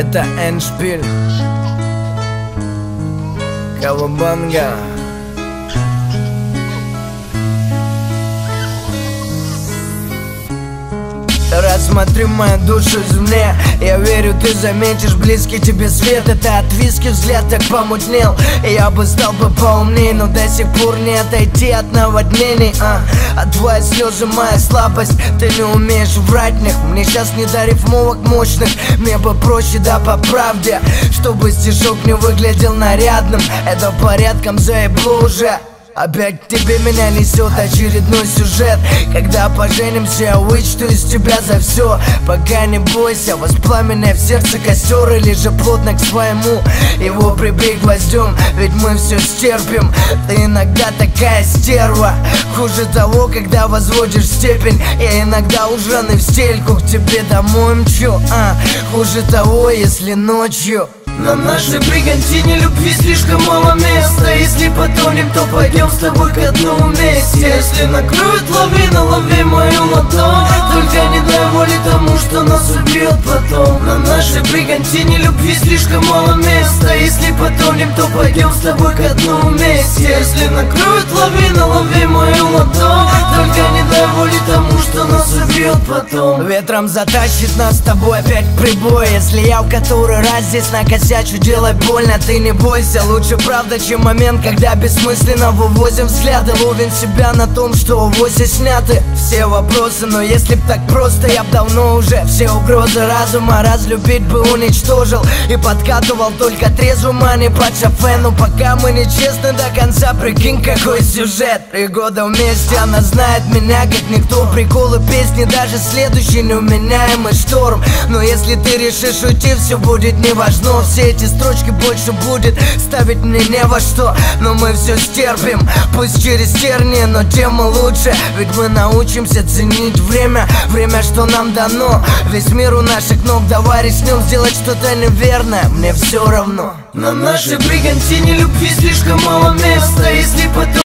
Это Эндшпиль, Кавабанга. Рассмотри мою душу извне. Я верю, ты заметишь близкий тебе свет. Это от виски взгляд так помутнел, и я бы стал бы поумней, но до сих пор не отойти от наводнений. А твои слезы моя слабость. Ты не умеешь врать в них. Мне сейчас не до рифмовок мощных. Мне бы проще, да по правде, чтобы стишок не выглядел нарядным. Это порядком заебло уже. Опять к тебе меня несет очередной сюжет. Когда поженимся, я вычту из тебя за все. Пока не бойся, воспламенный в сердце костер. Или же плотно к своему его прибей гвоздем. Ведь мы все стерпим. Ты иногда такая стерва. Хуже того, когда возводишь степень. Я иногда ужаный в стельку к тебе домой мчу. Хуже того, если ночью на нашей бригантине любви слишком мало места. Если потонем, то пойдем с тобой ко дну вместе. Если накроет лавина, лови мою ладонь. Только не дай воли тому, что нас убьет потом. На нашей бригантине любви слишком мало места. Если потонем, то пойдем с тобой ко дну вместе. Если накроет лавина, лови мою ладонь. Только не дай воли тому, что нас убьет потом. Ветром затащит нас с тобой опять к прибою. Если я в который раз здесь накосячу, делай больно, ты не бойся. Лучше правда, чем момент, когда бессмысленно вывозим взгляды. Ловим себя на том, что увози сняты все вопросы. Но если б так просто, я б давно уже все угрозы разума разлюбить бы уничтожил. И подкатывал только трезвым, а не под шофе. Но пока мы не честны до конца, прикинь, какой сюжет. 3 года вместе, она знает меня как никто. Приколы, песни, даже следующий неуменяемый шторм. Но если ты решишь уйти, все будет неважно. Все эти строчки больше будет ставить мне не во что. Но мы все стерпим, пусть через тернии, но тем и лучше. Ведь мы научимся ценить время, время, что нам дано. Весь мир у наших ног, давай рискнем сделать что-то неверное. Мне все равно. На нашей бригантине любви слишком мало места. Если потом